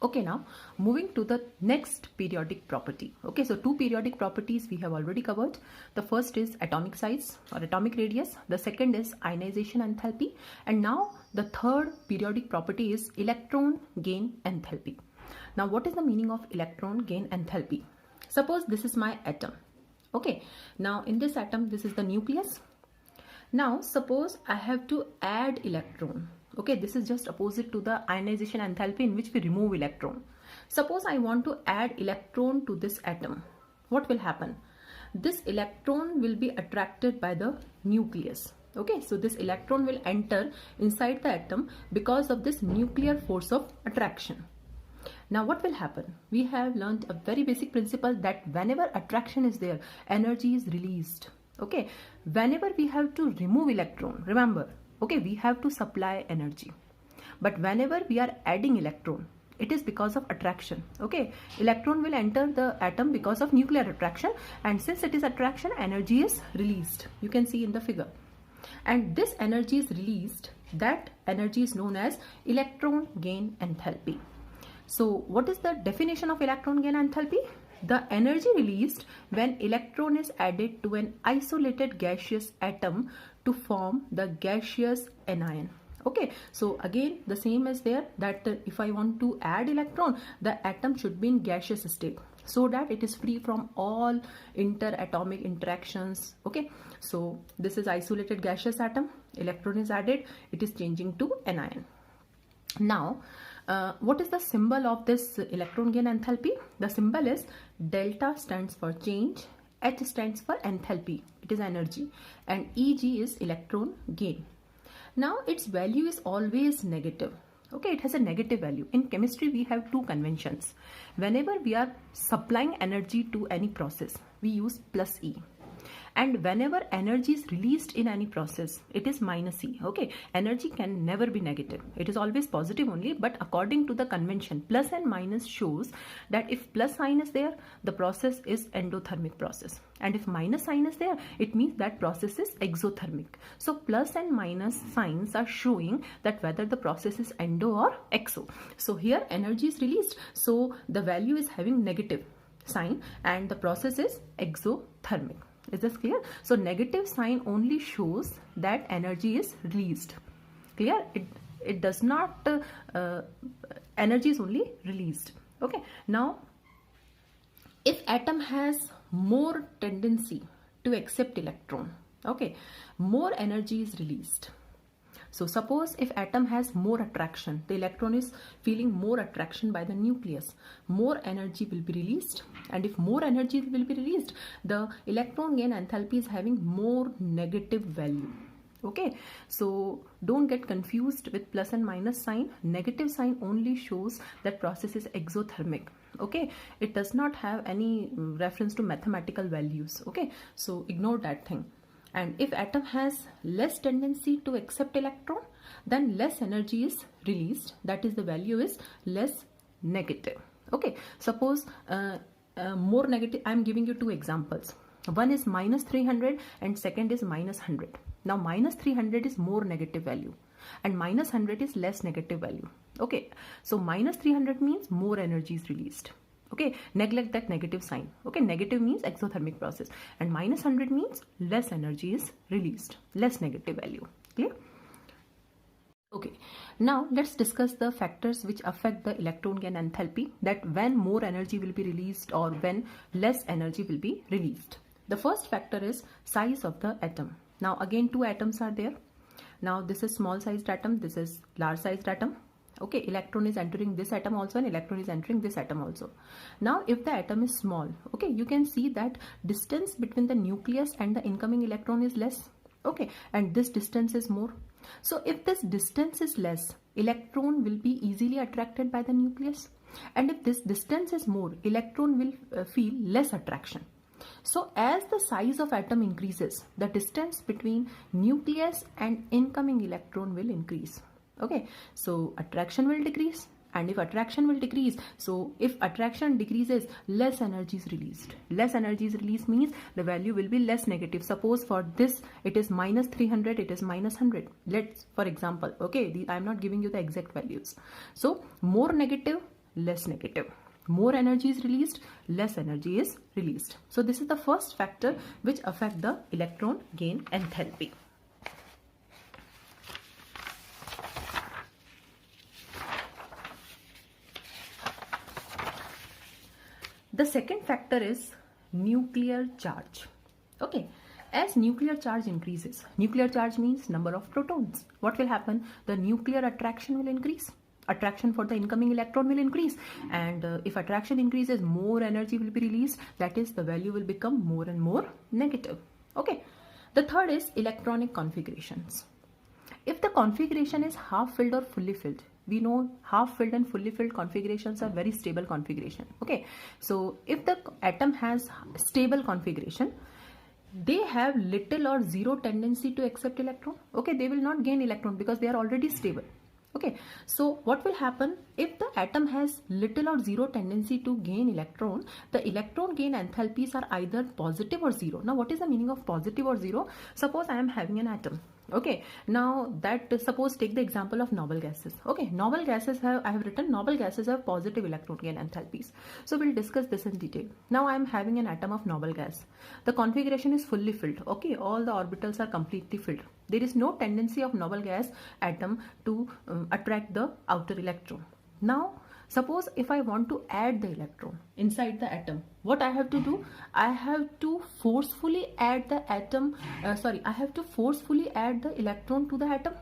Okay, now moving to the next periodic property. Okay, so two periodic properties we have already covered. The first is atomic size or atomic radius. The second is ionization enthalpy. And now the third periodic property is electron gain enthalpy. Now, what is the meaning of electron gain enthalpy? Suppose this is my atom. Okay, now in this atom, this is the nucleus. Now, suppose I have to add electron. Okay, this is just opposite to the ionization enthalpy in which we remove electron. Suppose I want to add electron to this atom. What will happen? This electron will be attracted by the nucleus. Okay, so this electron will enter inside the atom because of this nuclear force of attraction. Now what will happen? We have learned a very basic principle that whenever attraction is there, energy is released. Okay, whenever we have to remove electron, remember, okay, we have to supply energy. But whenever we are adding electron, it is because of attraction. Okay, electron will enter the atom because of nuclear attraction, and since it is attraction, energy is released. You can see in the figure. And this energy is released, that energy is known as electron gain enthalpy. So what is the definition of electron gain enthalpy? The energy released when electron is added to an isolated gaseous atom to form the gaseous anion. Okay, so again the same is there, that if I want to add electron, the atom should be in gaseous state so that it is free from all interatomic interactions. Okay, so this is isolated gaseous atom, electron is added, it is changing to anion. Now what is the symbol of this electron gain enthalpy? The symbol is delta stands for change, H stands for enthalpy, it is energy, and Eg is electron gain. Now its value is always negative. Okay, it has a negative value. In chemistry we have two conventions. Whenever we are supplying energy to any process, we use plus E. And whenever energy is released in any process, it is minus E. Okay, energy can never be negative. It is always positive only, but according to the convention, plus and minus shows that if plus sign is there, the process is endothermic process. And if minus sign is there, it means that process is exothermic. So plus and minus signs are showing that whether the process is endo or exo. So here energy is released, so the value is having negative sign and the process is exothermic. Is this clear? So negative sign only shows that energy is released. Clear? It does not, energy is only released. Okay. Now, if atom has more tendency to accept electron, okay, more energy is released. So suppose if atom has more attraction, the electron is feeling more attraction by the nucleus, more energy will be released, and if more energy will be released, the electron gain enthalpy is having more negative value. Okay, so don't get confused with plus and minus sign. Negative sign only shows that process is exothermic. Okay, it does not have any reference to mathematical values. Okay, so ignore that thing. And if atom has less tendency to accept electron, then less energy is released. That is, the value is less negative. Okay, suppose more negative. I am giving you two examples. One is minus 300 and second is minus 100. Now minus 300 is more negative value and minus 100 is less negative value. Okay, so minus 300 means more energy is released. Okay, neglect that negative sign. Okay, negative means exothermic process and minus 100 means less energy is released, less negative value. Clear? Okay, now let's discuss the factors which affect the electron gain enthalpy, that when more energy will be released or when less energy will be released. The first factor is size of the atom. Now again two atoms are there. Now this is small sized atom, this is large sized atom. Okay, electron is entering this atom also and electron is entering this atom also. Now if the atom is small, okay, you can see that distance between the nucleus and the incoming electron is less. Okay, and this distance is more. So if this distance is less, electron will be easily attracted by the nucleus, and if this distance is more, electron will feel less attraction. So as the size of atom increases, the distance between nucleus and incoming electron will increase. Okay, so attraction will decrease, and if attraction will decrease, so if attraction decreases, less energy is released. Less energy is released means the value will be less negative. Suppose for this it is minus 300, it is minus 100. Let's, for example, okay, I am not giving you the exact values. So more negative less negative. More energy is released, less energy is released. So this is the first factor which affect the electron gain enthalpy. The second factor is nuclear charge. Okay, as nuclear charge increases, nuclear charge means number of protons. What will happen? The nuclear attraction will increase. Attraction for the incoming electron will increase, and if attraction increases, more energy will be released. That is, the value will become more and more negative. Okay. The third is electronic configurations. If the configuration is half filled or fully filled, we know half filled and fully filled configurations are very stable configuration. Okay, so if the atom has stable configuration, they have little or zero tendency to accept electron. Okay, they will not gain electron because they are already stable. Okay, so what will happen if the atom has little or zero tendency to gain electron? The electron gain enthalpies are either positive or zero. Now, what is the meaning of positive or zero? Suppose I am having an atom. Okay, now that suppose take the example of noble gases. Okay, noble gases have, I have written noble gases have positive electron gain enthalpies. So we'll discuss this in detail. Now I am having an atom of noble gas. The configuration is fully filled. Okay, all the orbitals are completely filled. There is no tendency of noble gas atom to attract the outer electron. Now suppose if I want to add the electron inside the atom, what I have to do? I have to forcefully add the atom, I have to forcefully add the electron to the atom.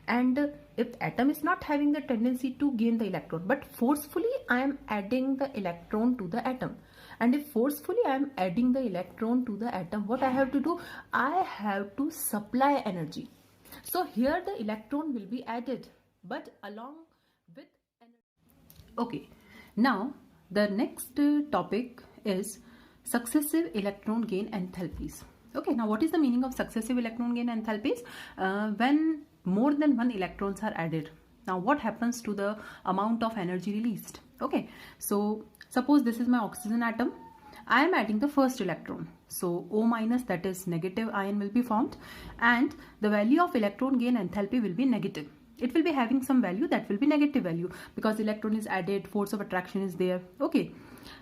And if atom is not having the tendency to gain the electron, but forcefully I am adding the electron to the atom. And if forcefully I am adding the electron to the atom, what I have to do? I have to supply energy. So here the electron will be added, but along with energy. Okay, now the next topic is successive electron gain enthalpies. Okay, now what is the meaning of successive electron gain enthalpies? When more than one electrons are added. Now what happens to the amount of energy released? Okay, so suppose this is my oxygen atom. I am adding the first electron. So O minus, that is negative ion, will be formed, and the value of electron gain enthalpy will be negative. It will be having some value that will be negative value because electron is added, force of attraction is there. Okay,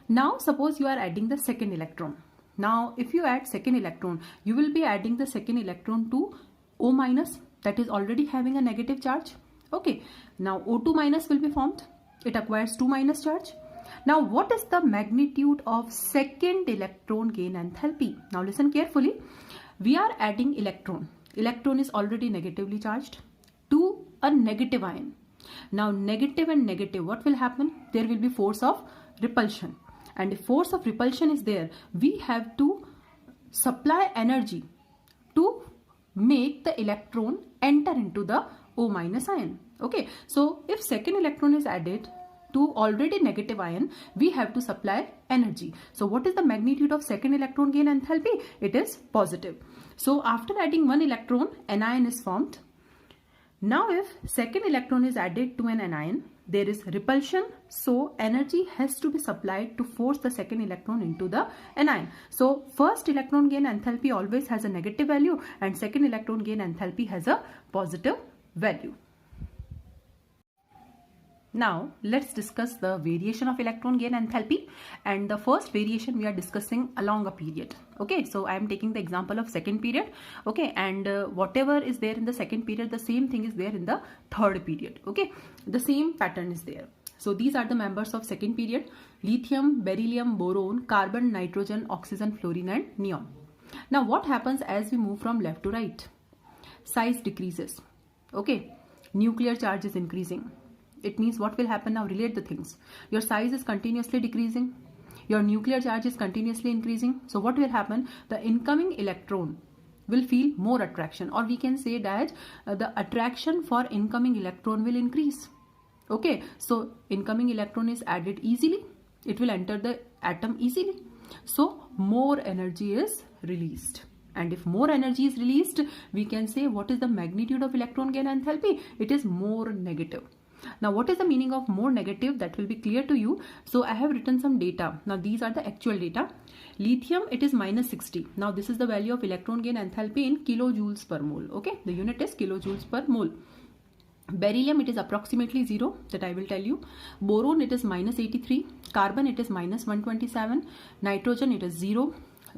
now suppose you are adding the second electron. Now if you add second electron, you will be adding the second electron to O minus, that is already having a negative charge. Okay, now O2 minus will be formed. It acquires 2 minus charge. Now what is the magnitude of second electron gain enthalpy? Now listen carefully. We are adding electron. Electron is already negatively charged to a negative ion. Now negative and negative, what will happen? There will be force of repulsion. And if force of repulsion is there, we have to supply energy to make the electron enter into the O minus ion. Okay, so if second electron is added to already negative ion, we have to supply energy. So what is the magnitude of second electron gain enthalpy? It is positive. So after adding one electron, anion is formed. Now if second electron is added to an anion, there is repulsion, so energy has to be supplied to force the second electron into the anion. So first electron gain enthalpy always has a negative value and second electron gain enthalpy has a positive value. Now let's discuss the variation of electron gain enthalpy, and the first variation we are discussing along a period. Okay, so I am taking the example of second period. Okay, and whatever is there in the second period, the same thing is there in the third period. Okay, the same pattern is there. So these are the members of second period: lithium, beryllium, boron, carbon, nitrogen, oxygen, fluorine and neon. Now what happens as we move from left to right? Size decreases. Okay, nuclear charge is increasing. It means what will happen now? Relate the things. Your size is continuously decreasing. Your nuclear charge is continuously increasing. So what will happen? The incoming electron will feel more attraction, or we can say that the attraction for incoming electron will increase. Okay, so incoming electron is added easily. It will enter the atom easily. So more energy is released. And if more energy is released, we can say what is the magnitude of electron gain enthalpy? It is more negative. Now what is the meaning of more negative? That will be clear to you. So I have written some data. Now these are the actual data. Lithium, it is minus 60. Now this is the value of electron gain enthalpy in kilojoules per mole. Okay, the unit is kilojoules per mole. Beryllium, it is approximately 0, that I will tell you. Boron, it is minus 83. Carbon, it is minus 127. Nitrogen, it is 0.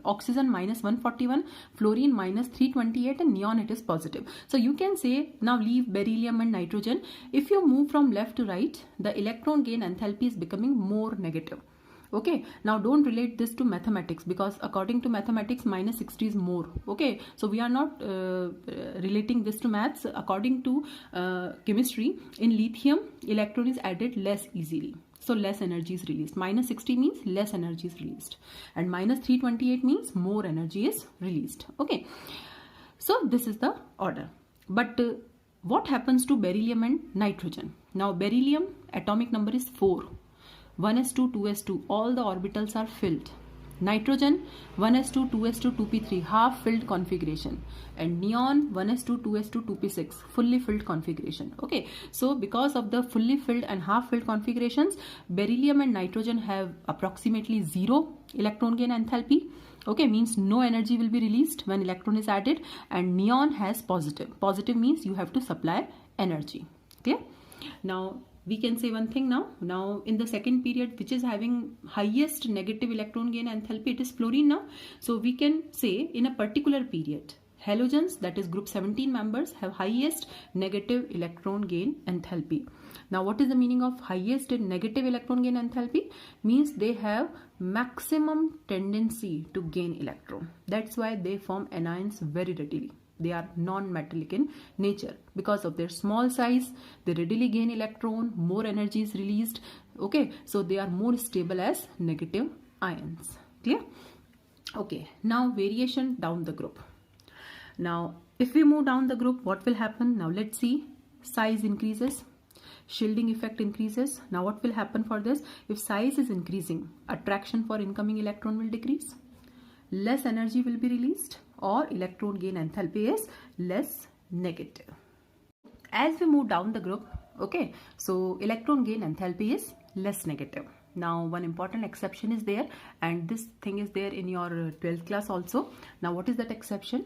Oxygen, minus 141. Fluorine, minus 328. And neon, it is positive. So you can say, now leave beryllium and nitrogen. If you move from left to right, the electron gain enthalpy is becoming more negative. Okay, now don't relate this to mathematics, because according to mathematics minus 60 is more. Okay, so we are not relating this to maths. According to chemistry, in lithium, electron is added less easily, so less energy is released. Minus 60 means less energy is released, and minus 328 means more energy is released. Okay, so this is the order. But what happens to beryllium and nitrogen? Now beryllium, atomic number is 4. 1s2, 2s2, all the orbitals are filled. Nitrogen, 1s2, 2s2, 2p3, half filled configuration. And neon, 1s2, 2s2, 2p6, fully filled configuration. Okay, so because of the fully filled and half filled configurations, beryllium and nitrogen have approximately 0 electron gain enthalpy. Okay, means no energy will be released when electron is added. And neon has positive. Positive means you have to supply energy. Clear? Now we can say one thing now in the second period, which is having highest negative electron gain enthalpy, it is fluorine now. So we can say in a particular period, halogens, that is group 17 members, have highest negative electron gain enthalpy. Now what is the meaning of highest negative electron gain enthalpy? Means they have maximum tendency to gain electron. That's why they form anions very readily. They are non-metallic in nature. Because of their small size, they readily gain electron, more energy is released. Okay, so they are more stable as negative ions. Clear? Okay, now variation down the group. Now if we move down the group, what will happen? Now let's see. Size increases, shielding effect increases. Now what will happen for this? If size is increasing, attraction for incoming electron will decrease, less energy will be released, or electron gain enthalpy is less negative. As we move down the group, okay, so electron gain enthalpy is less negative. Now one important exception is there, and this thing is there in your 12th class also. Now what is that exception?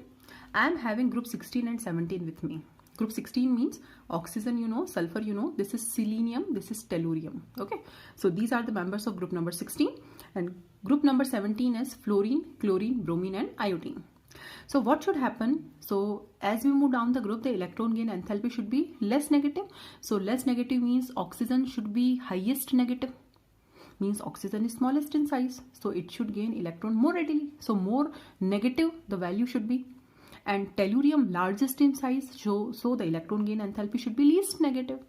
I am having group 16 and 17 with me. Group 16 means oxygen, you know, sulfur, you know, this is selenium, this is tellurium. Okay, so these are the members of group number 16, and group number 17 is fluorine, chlorine, bromine and iodine. So what should happen? So as we move down the group, the electron gain enthalpy should be less negative. So less negative means oxygen should be highest negative. Means oxygen is smallest in size, so it should gain electron more readily. So more negative the value should be. And tellurium largest in size, so the electron gain enthalpy should be least negative.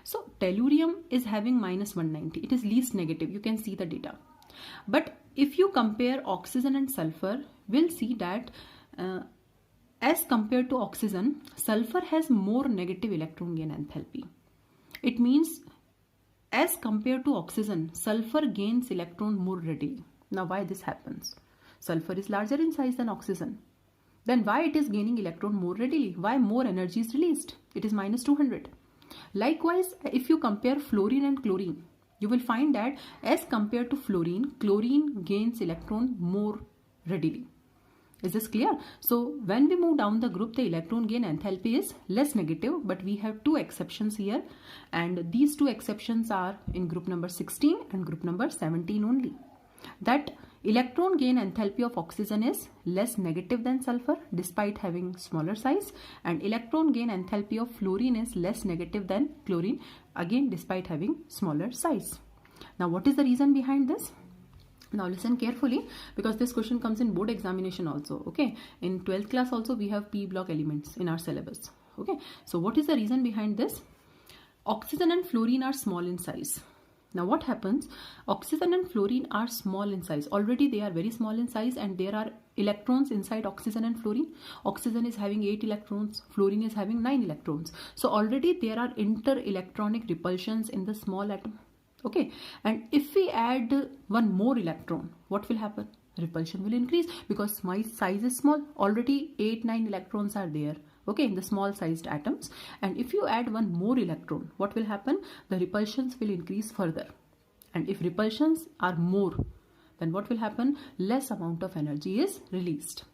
So tellurium is having minus 190. It is least negative. You can see the data. But if you compare oxygen and sulfur, we'll see that as compared to oxygen, sulfur has more negative electron gain enthalpy. It means as compared to oxygen, sulfur gains electron more readily. Now why this happens? Sulfur is larger in size than oxygen. Then why it is gaining electron more readily? Why more energy is released? It is minus 200. Likewise, if you compare fluorine and chlorine, you will find that as compared to fluorine, chlorine gains electron more readily. Is this clear? So when we move down the group, the electron gain enthalpy is less negative, but we have two exceptions here, and these two exceptions are in group number 16 and group number 17 only. That electron gain enthalpy of oxygen is less negative than sulfur despite having smaller size, and electron gain enthalpy of fluorine is less negative than chlorine, again despite having smaller size. Now what is the reason behind this? Now listen carefully, because this question comes in board examination also. Okay, in 12th class also we have P block elements in our syllabus. Okay, so what is the reason behind this? Oxygen and fluorine are small in size. Now what happens? Oxygen and fluorine are small in size. Already they are very small in size, and there are electrons inside oxygen and fluorine. Oxygen is having 8 electrons, fluorine is having 9 electrons. So already there are inter-electronic repulsions in the small atom. Okay, and if we add one more electron, what will happen? Repulsion will increase, because my size is small. Already 8-9 electrons are there, okay, in the small sized atoms. And if you add one more electron, what will happen? The repulsions will increase further. And if repulsions are more, then what will happen? Less amount of energy is released.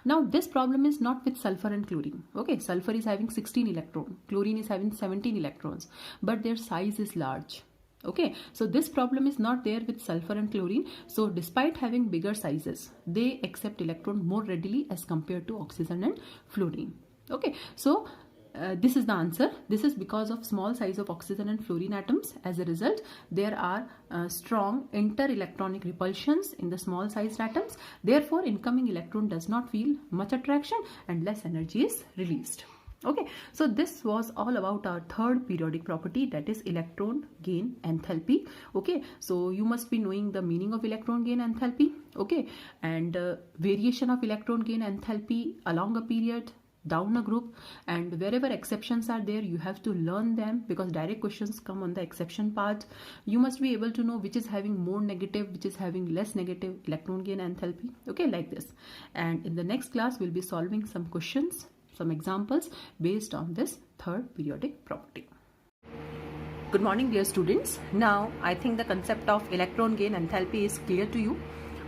Now this problem is not with sulfur and chlorine. Okay, sulfur is having 16 electrons, chlorine is having 17 electrons, but their size is large. Okay, so this problem is not there with sulfur and chlorine. So despite having bigger sizes, they accept electron more readily as compared to oxygen and fluorine. Okay, so this is the answer. This is because of small size of oxygen and fluorine atoms. As a result, there are strong inter-electronic repulsions in the small sized atoms. Therefore, incoming electron does not feel much attraction and less energy is released. Okay, so this was all about our third periodic property, that is electron gain enthalpy. Okay, so you must be knowing the meaning of electron gain enthalpy. Okay, and variation of electron gain enthalpy along a period, down a group, and wherever exceptions are there, you have to learn them, because direct questions come on the exception part. You must be able to know which is having more negative, which is having less negative electron gain enthalpy. Okay, like this. And in the next class, we'll be solving some questions, some examples based on this third periodic property. Good morning, dear students. Now I think the concept of electron gain enthalpy is clear to you.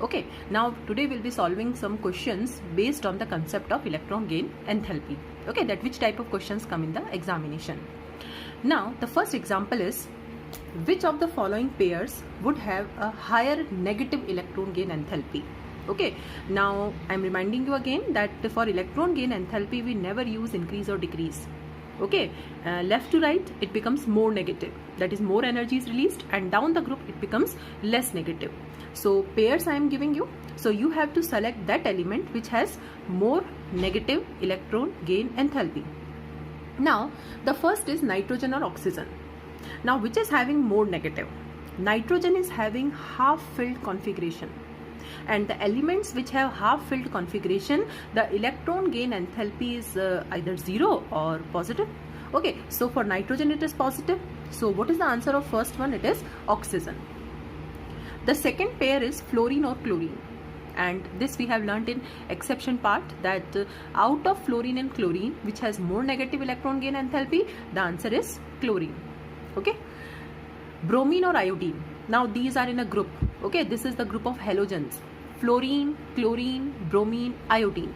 Okay, now today we'll be solving some questions based on the concept of electron gain enthalpy. Okay, that which type of questions come in the examination. Now the first example is, which of the following pairs would have a higher negative electron gain enthalpy? Okay, now I'm reminding you again that for electron gain enthalpy we never use increase or decrease. Okay, left to right it becomes more negative, that is more energy is released, and down the group it becomes less negative. So pairs I am giving you, so you have to select that element which has more negative electron gain enthalpy. Now the first is nitrogen or oxygen. Now which is having more negative? Nitrogen is having half filled configuration, and the elements which have half filled configuration, the electron gain enthalpy is either 0 or positive. Okay, so for nitrogen it is positive. So what is the answer of first one? It is oxygen. The second pair is fluorine or chlorine, and this we have learnt in exception part, that out of fluorine and chlorine, which has more negative electron gain enthalpy, the answer is chlorine. Okay, bromine or iodine. Now these are in a group. Okay, this is the group of halogens: fluorine, chlorine, bromine, iodine.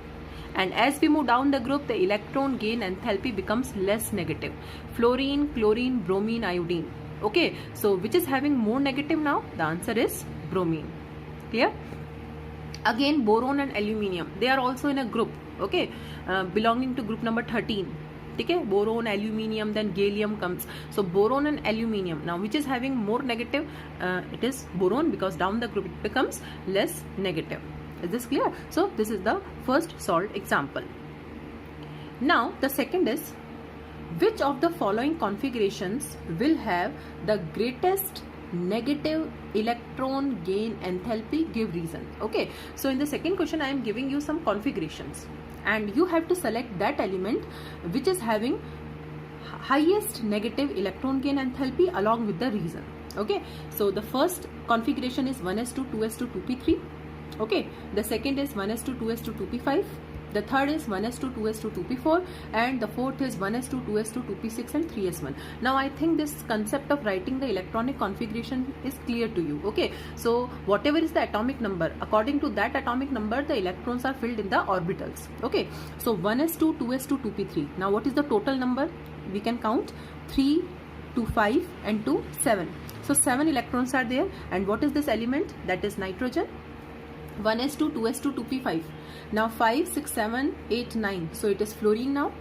And as we move down the group, the electron gain enthalpy becomes less negative: fluorine, chlorine, bromine, iodine. Okay, so which is having more negative now? The answer is bromine. Clear? Again, boron and aluminium, they are also in a group. Okay, belonging to group number 13. Okay, boron, aluminium, then gallium comes. So boron and aluminium, now which is having more negative? It is boron, because down the group it becomes less negative. Is this clear? So this is the first solved example. Now the second is, which of the following configurations will have the greatest negative electron gain enthalpy? Give reason. Okay, so in the second question I am giving you some configurations, and you have to select that element which is having highest negative electron gain enthalpy along with the reason. Okay, so the first configuration is 1s2 2s2 2p3. Okay, the second is 1s2 2s2 2p5. The third is 1s2 2s2 2p4, and the fourth is 1s2 2s2 2p6 and 3s1. Now I think this concept of writing the electronic configuration is clear to you. Okay, so whatever is the atomic number, according to that atomic number the electrons are filled in the orbitals. Okay, so 1s2 2s2 2p3. Now what is the total number? We can count 3, 2, 5 and 2, 7. So 7 electrons are there, and what is this element? That is nitrogen. 1s2 2s2 2p5. Now 5, 6, 7, 8, 9. So it is fluorine now.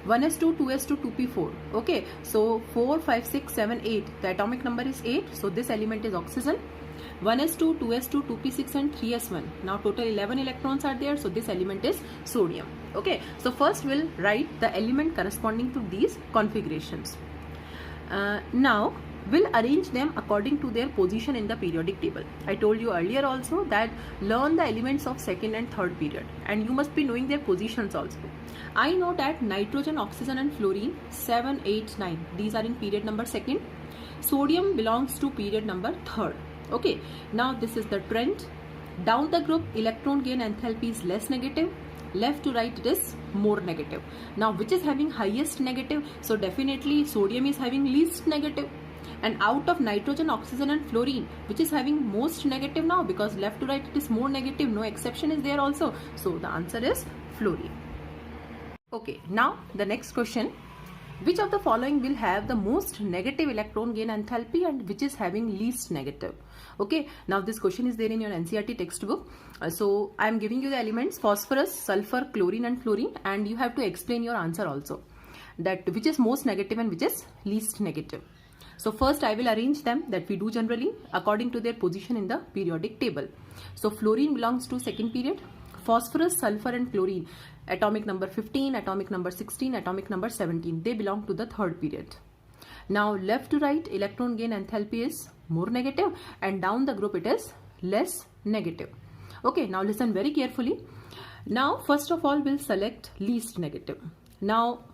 1s2 2s2 2p4. Okay, so 4, 5, 6, 7, 8. The atomic number is 8. So this element is oxygen. 1s2 2s2 2p6 and 3s1. Now total 11 electrons are there. So this element is sodium. Okay, so first we'll write the element corresponding to these configurations. Now we'll arrange them according to their position in the periodic table. I told you earlier also that learn the elements of second and third period, and you must be knowing their positions also. I know that nitrogen, oxygen and fluorine 7, 8, 9, these are in period number second. Sodium belongs to period number third. Okay, now this is the trend. Down the group electron gain enthalpy is less negative, left to right it is more negative. Now which is having highest negative? So definitely sodium is having least negative. And out of nitrogen, oxygen and fluorine, which is having most negative now, because left to right it is more negative, no exception is there also. So the answer is fluorine. Okay, now the next question. Which of the following will have the most negative electron gain enthalpy and which is having least negative? Okay, now this question is there in your NCERT textbook. So I am giving you the elements phosphorus, sulfur, chlorine and fluorine, and you have to explain your answer also, that which is most negative and which is least negative. So first I will arrange them, that we do generally according to their position in the periodic table. So fluorine belongs to second period, phosphorus, sulfur and chlorine, atomic number 15, atomic number 16, atomic number 17, they belong to the third period. Now left to right, electron gain enthalpy is more negative and down the group it is less negative. Okay, now listen very carefully. Now first of all we'll select least negative. Now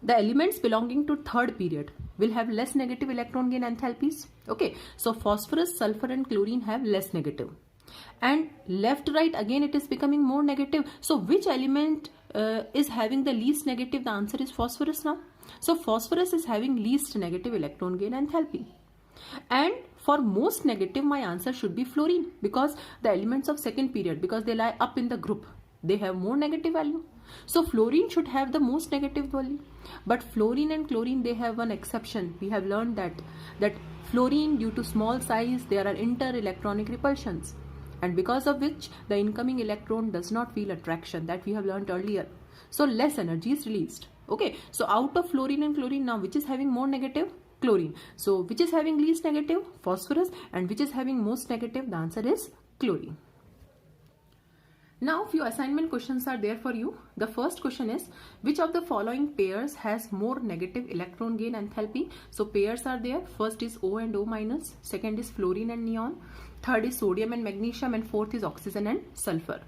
the elements belonging to third period will have less negative electron gain enthalpies. Okay, so phosphorus, sulfur and chlorine have less negative. And left to right again it is becoming more negative. So which element is having the least negative? The answer is phosphorus now. So phosphorus is having least negative electron gain enthalpy. And for most negative my answer should be fluorine, because the elements of second period, because they lie up in the group, they have more negative value. So fluorine should have the most negative value. But fluorine and chlorine, they have one exception. We have learned that fluorine, due to small size, there are inter-electronic repulsions, and because of which the incoming electron does not feel attraction, that we have learned earlier. So less energy is released. Okay, so out of fluorine and chlorine, now which is having more negative? Chlorine. So which is having least negative? Phosphorus. And which is having most negative? The answer is chlorine. Now few assignment questions are there for you. The first question is, which of the following pairs has more negative electron gain enthalpy? So pairs are there. First is O and O minus, second is fluorine and neon, third is sodium and magnesium, and fourth is oxygen and sulfur.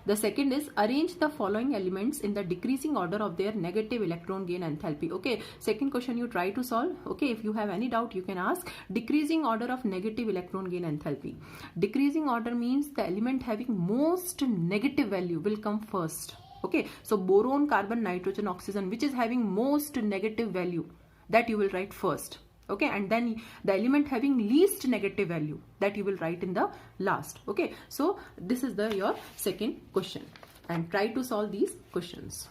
The second is, arrange the following elements in the decreasing order of their negative electron gain enthalpy. Okay, second question you try to solve. Okay, if you have any doubt you can ask. Decreasing order of negative electron gain enthalpy. Decreasing order means the element having most negative value will come first. Okay, so boron, carbon, nitrogen, oxygen, which is having most negative value, that you will write first. Okay, and then the element having least negative value, that you will write in the last. Okay, so this is your second question, and try to solve these questions.